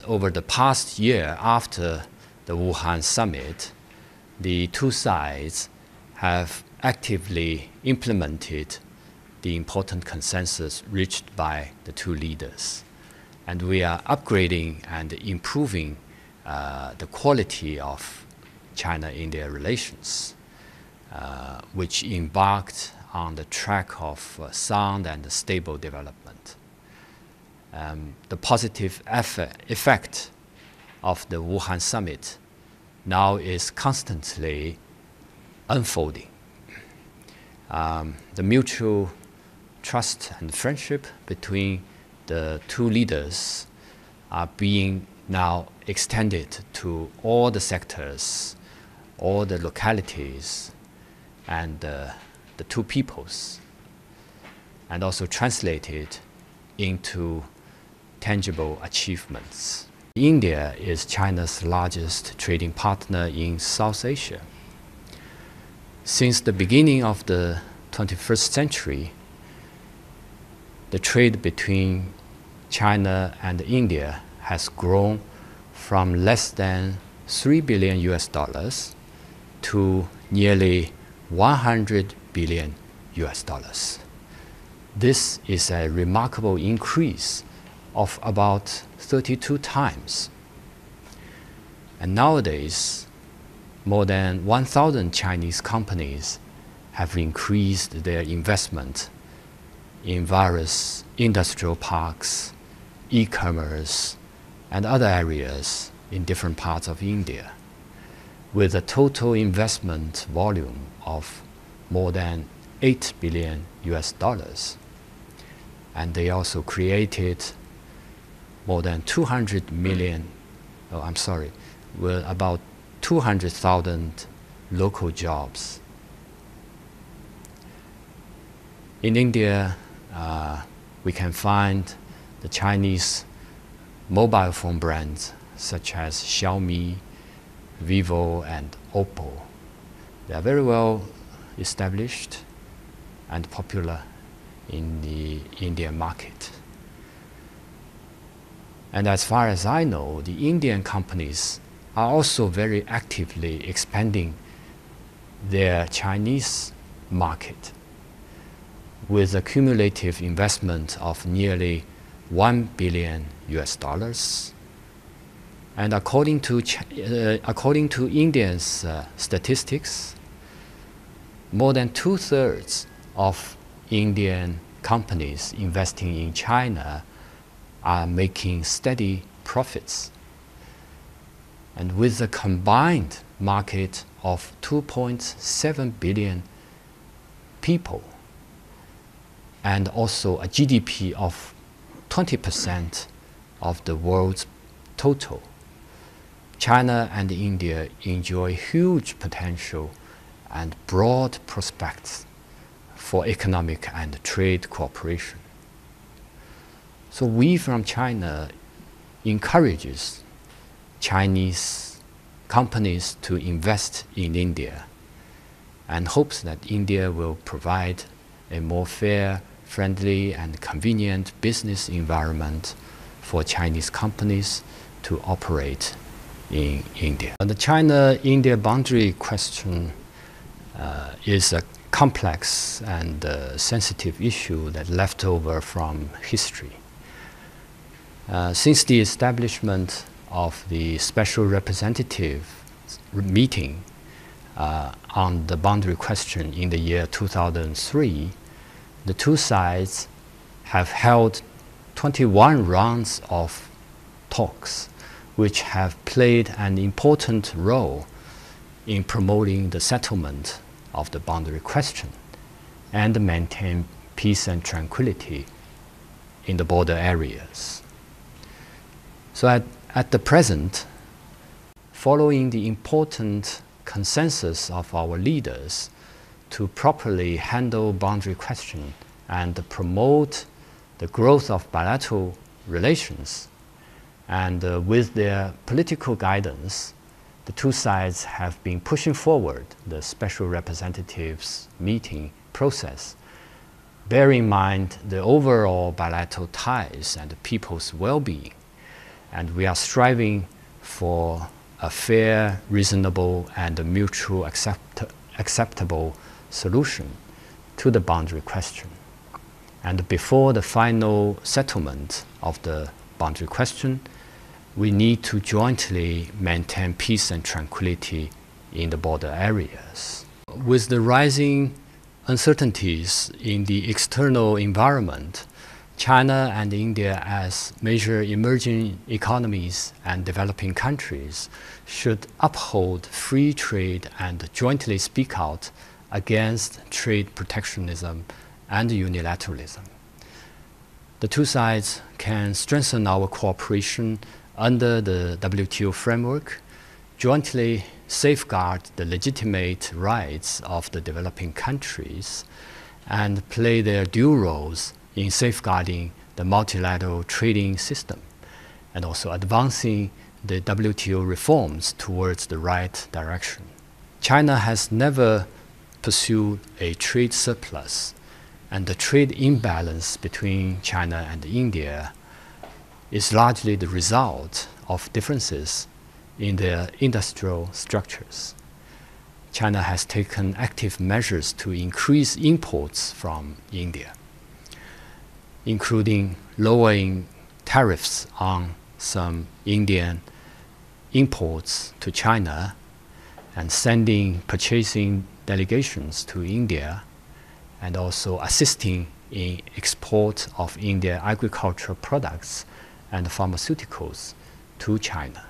over the past year after the Wuhan summit, the two sides have actively implemented the important consensus reached by the two leaders. And we are upgrading and improving the quality of China-India relations, which embarked on the track of sound and stable development. The positive effect of the Wuhan summit now is constantly unfolding. The mutual trust and friendship between the two leaders are being now extended to all the sectors, all the localities, and the two peoples, and also translated into tangible achievements. India is China's largest trading partner in South Asia. Since the beginning of the 21st century, the trade between China and India has grown from less than $3 billion to nearly $100 billion. This is a remarkable increase of about 32 times. And nowadays, more than 1,000 Chinese companies have increased their investment in various industrial parks, e-commerce, and other areas in different parts of India, with a total investment volume of more than $8 billion. And they also created more than 200 million, with about 200,000 local jobs. In India, we can find the Chinese mobile phone brands such as Xiaomi, Vivo, and Oppo. They are very well established and popular in the Indian market. And as far as I know, the Indian companies are also very actively expanding their Chinese market with a cumulative investment of nearly $1 billion. And according to India's statistics, more than 2/3 of Indian companies investing in China are making steady profits. And with a combined market of 2.7 billion people, and also a GDP of 20% of the world's total, China and India enjoy huge potential and broad prospects for economic and trade cooperation. So we from China encourages Chinese companies to invest in India and hopes that India will provide a more fair, friendly, and convenient business environment for Chinese companies to operate in India. And the China-India boundary question is a complex and sensitive issue that left over from history. Since the establishment of the special representative meeting on the boundary question in the year 2003, the two sides have held 21 rounds of talks, which have played an important role in promoting the settlement of the boundary question and maintain peace and tranquility in the border areas. So at the present, following the important consensus of our leaders to properly handle boundary question and promote the growth of bilateral relations, and with their political guidance, the two sides have been pushing forward the special representatives meeting process, bearing in mind the overall bilateral ties and the people's well-being, and we are striving for a fair, reasonable, and mutually acceptable solution to the boundary question. And before the final settlement of the boundary question, we need to jointly maintain peace and tranquility in the border areas. With the rising uncertainties in the external environment, China and India, as major emerging economies and developing countries, should uphold free trade and jointly speak out against trade protectionism and unilateralism. The two sides can strengthen our cooperation under the WTO framework, jointly safeguard the legitimate rights of the developing countries, and play their due roles in safeguarding the multilateral trading system, and also advancing the WTO reforms towards the right direction. China has never pursued a trade surplus, and the trade imbalance between China and India is largely the result of differences in their industrial structures. China has taken active measures to increase imports from India, including lowering tariffs on some Indian imports to China and sending purchasing delegations to India, and also assisting in export of Indian agricultural products and pharmaceuticals to China.